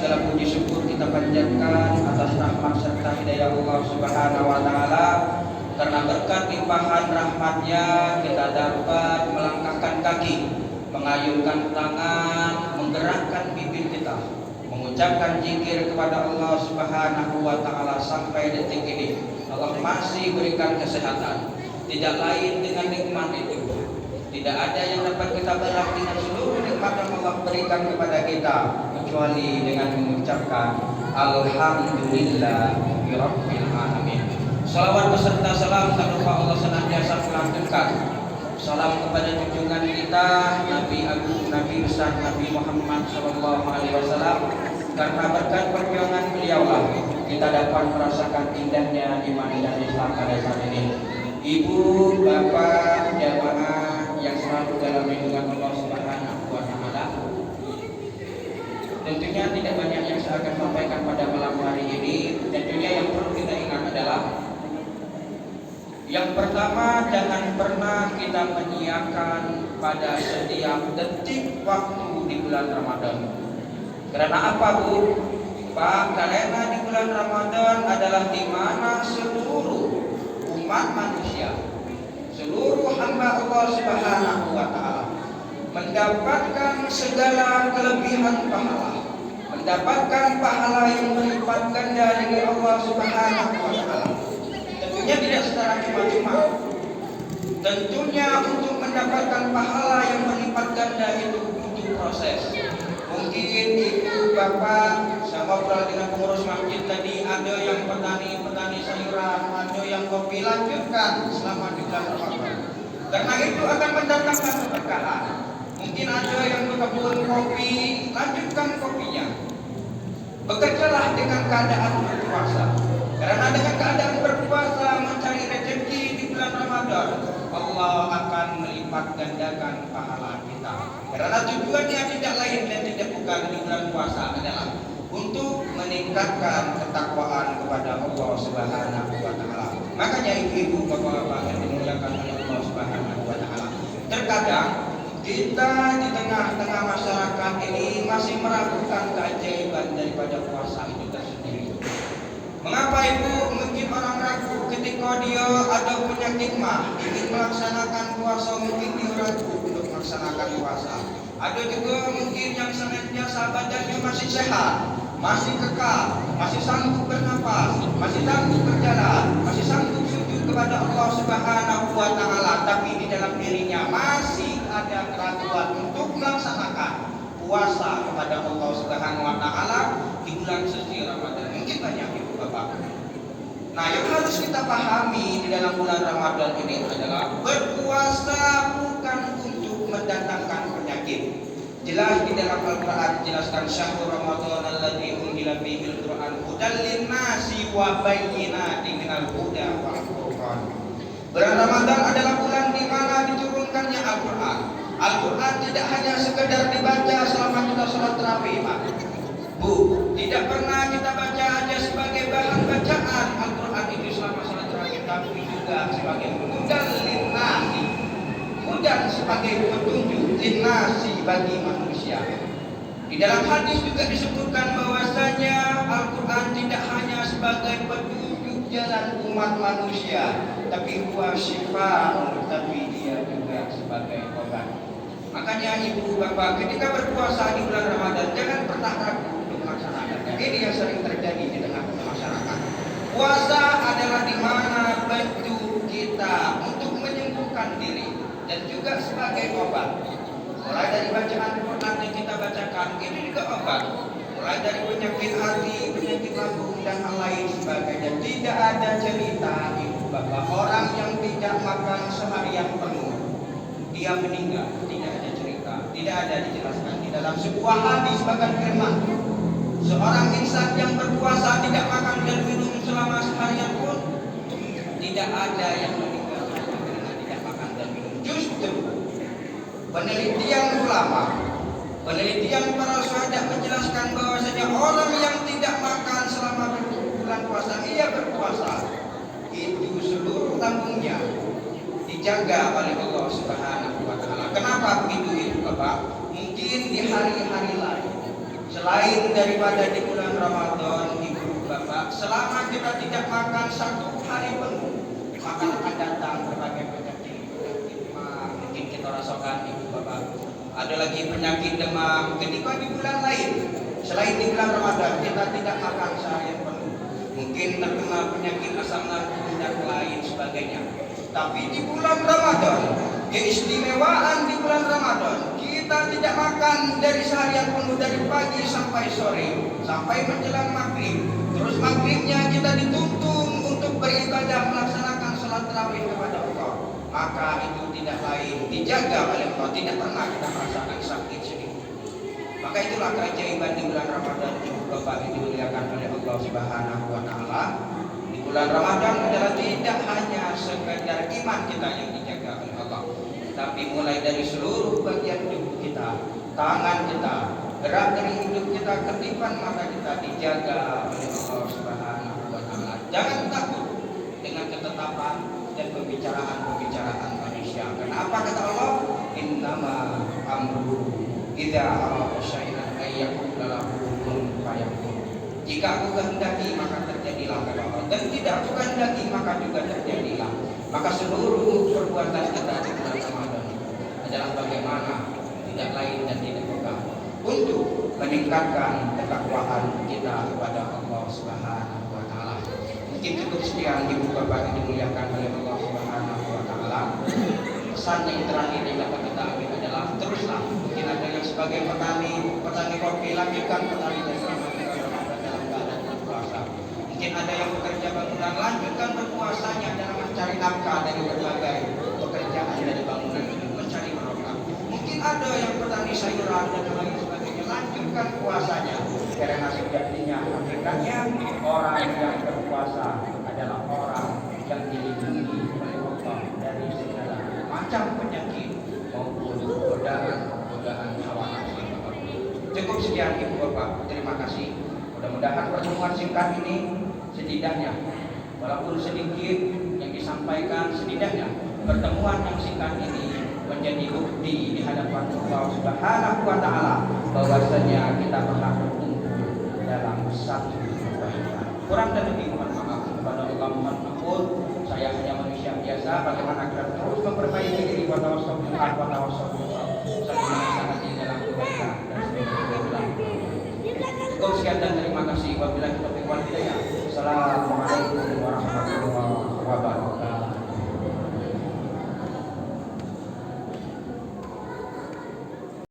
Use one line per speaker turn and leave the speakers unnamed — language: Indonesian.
segala puji syukur kita panjatkan atas rahmat serta hidayah Allah Subhanahu wa taala. Karena berkat limpahan rahmatnya kita dapat melangkahkan kaki, mengayunkan tangan, menggerakkan bibir kita, mengucapkan zikir kepada Allah Subhanahu wa taala sampai detik ini. Allah masih berikan kesehatan. Tidak lain dengan nikmat itu. Tidak ada yang dapat kita balas dengan seluruh nikmat yang Allah berikan kepada kita kecuali dengan mengucapkan Alhamdulillahirabbil alamin. Salawat beserta salam tak lupa Allah senantiasa melantunkan salam kepada junjungan kita Nabi Agung, Nabi besar Nabi Muhammad sallallahu alaihi wasallam. Karena berkat perjuangan beliaulah kita dapat merasakan indahnya iman dan Islam pada saat ini. Ibu, bapak, jamaah yang selalu dalam lindungan Allah Subhanahu wa taala. Tentunya tidak banyak yang saya akan sampaikan pada malam hari ini. Tentunya yang perlu kita ingat adalah yang pertama, jangan pernah kita menyiakan pada setiap detik waktu di bulan Ramadan. Karena apa, Bu? Pak, karena di bulan Ramadan adalah di mana seluruh umat manusia, seluruh hamba Allah Subhanahu wa taala mendapatkan segala kelebihan pahala, mendapatkan pahala yang berlipat ganda dari Allah Subhanahu wa taala. Tentunya tidak secara cuma-cuma. Tentunya untuk mendapatkan pahala yang berlipat ganda itu butuh proses. Mungkin ibu, bapak, saya ngobrol dengan pengurus masjid tadi, ada yang petani sayuran, ada yang kopi, lanjutkan selama di bulan Ramadan. Karena itu akan mendatangkan keberkahan. Mungkin ada yang berkebun kopi, lanjutkan kopinya. Bekerjalah dengan keadaan berpuasa. Karena dengan keadaan berpuasa mencari rezeki di bulan Ramadan, Allah akan melipat gandakan pahala kita. Karena tujuannya tidak lain dan tidak bukan di bulan puasa adalah untuk meningkatkan ketakwaan kepada Allah Subhanahu wa taala. Makanya ibu-ibu, bapak-bapak yang dimuliakan oleh Allah Subhanahu wa taala, terkadang kita di tengah-tengah masyarakat ini masih meragukan keajaiban daripada puasa itu tersendiri. Mengapa ibu? Mungkin orang ragu ketika dia ada penyakit mah, ingin melaksanakan puasa, mungkin dia ragu untuk melaksanakan puasa. Ada juga mungkin yang senantiasa badannya masih sehat, masih kekal, masih sanggup bernapas, masih sanggup berjalan, masih sanggup sujud kepada Allah Subhanahu wa taala, tapi di dalam dirinya masih ada keraguan untuk melaksanakan puasa kepada Allah Subhanahu wa taala di bulan suci Ramadan. Mungkin banyak ibu bapak. Nah, yang harus kita pahami di dalam bulan Ramadan ini adalah berpuasa bukan untuk mendatangkan penyakit. Jelas di dalam Al-Qur'an dijelaskan syahrul Ramadan alladzi unzila fihil Qur'an hudal linnasi wa bayyinatin minal huda wal furqan. Bulan Ramadan adalah bulan di mana diturunkannya Al-Qur'an. Al-Quran tidak hanya sekedar dibaca selama kita sholat tarawih, Pak. Bu, tidak pernah kita baca aja sebagai bahan bacaan Al-Quran itu selama sholat tarawih, tapi juga sebagai hudan linnasi, hudan sebagai petunjuk linnasi bagi manusia. Di dalam hadis juga disebutkan bahwasanya Al-Quran tidak hanya sebagai petunjuk jalan umat manusia, tapi huwa syifa'un, tapi dia juga sebagai obat. Makanya ibu bapak ketika berpuasa di bulan Ramadan jangan pernah ragu untuk melaksanakannya. Ini yang sering terjadi di tengah masyarakat. Puasa adalah di mana bentuk kita untuk menyembuhkan diri dan juga sebagai obat. Mulai dari bacaan Quran yang kita bacakan, ini juga obat. Mulai dari penyakit hati, penyakit lambung dan hal lain sebagainya. Tidak ada cerita ibu bapak orang yang tidak makan seharian penuh dia meninggal. Tidak ada dijelaskan di dalam sebuah hadis bahkan firman seorang insan yang berpuasa tidak makan dan minum selama seharian pun tidak ada yang meninggal karena tidak makan dan minum. Justru penelitian ulama, penelitian para sahabat menjelaskan bahwasanya orang yang tidak makan selama bulan puasa ia berpuasa itu seluruh lambungnya dijaga oleh Allah Subhanahu wa taala. Kenapa begitu itu, Bapak? Mungkin di hari-hari lain Selain daripada di bulan Ramadan, Ibu Bapak, selama kita tidak makan 1 hari penuh, maka akan datang berbagai penyakit mungkin kita rasakan, Ibu Bapak. Ada lagi penyakit demam ketika di bulan lain. Selain di bulan Ramadan kita tidak makan seharian penuh, mungkin terkena penyakit asam lambung dan lain sebagainya. Tapi di bulan Ramadan, keistimewaan di bulan Ramadan, kita tidak makan dari seharian penuh, dari pagi sampai sore, sampai menjelang maghrib. Terus maghribnya kita dituntun untuk beribadah, melaksanakan salat tarawih kepada Allah. Maka itu tidak lain, dijaga oleh Allah, tidak pernah kita merasakan sakit sedikit. Maka itulah keajaiban di bulan Ramadan, Ibu Bapak, yang dimuliakan oleh Allah Subhanahu wa Ta'ala. Di bulan Ramadan adalah tidak hanya sekedar iman kita yang dijaga oleh Allah, tapi mulai dari seluruh bagian tubuh kita, tangan kita, gerak dari hidup kita, ketipan mata kita dijaga oleh Allah Subhanahu wa Ta'ala. Jangan takut dengan ketetapan dan pembicaraan manusia. Kenapa kata Allah? Innama amru idza arada syai'an ayyaqula lahu kun fayakun. Jika aku kehendaki maka terjadilah kata Allah, dan tidak aku kehendaki maka juga terjadilah. Maka seluruh perbuatan kita di bulan Ramadan adalah bagaimana, tidak lain dan tidak bukan, untuk meningkatkan ketakwaan kita kepada Allah Subhanahu wa Ta'ala. Mungkin cukup sekian, Ibu Bapak yang dimuliakan oleh Allah Subhanahu wa Ta'ala. Pesan yang terakhir yang dapat kita ambil adalah teruslah. Mungkin ada yang sebagai petani kopi, lanjutkan petani bersama dalam keadaan berpuasa. Mungkin ada yang bekerja bangunan, lanjutkan berpuasanya dalam mencari nafkah dari berbagai pekerjaan dari bangunan ini, mencari barokah. Mungkin ada yang petani sayuran dan lain sebagainya, lanjutkan puasanya, karena sejatinya hakikatnya orang yang berpuasa adalah orang yang dilindungi oleh Allah dari segala macam penyakit maupun godaan hawa nafsu. Cukup sekian, Ibu Bapak, terima kasih. Mudah-mudahan pertemuan singkat ini setidaknya, walaupun sedikit yang disampaikan, setidaknya pertemuan yang singkat ini menjadi bukti di hadapan Allah Subhanahu wa Ta'ala bahwasanya kita pernah berkumpul dalam satu kebaikan. Kurang dan lebih mohon maaf kepada Allah, mohon ampun. Saya hanya manusia biasa. Bagaimana kita terus memperbaiki diri, watawassabiqun saling menasihati dalam kebaikan dan sebagainya. Cukup sekian dan terima kasih. Wabillahi taufiq wal hidayah.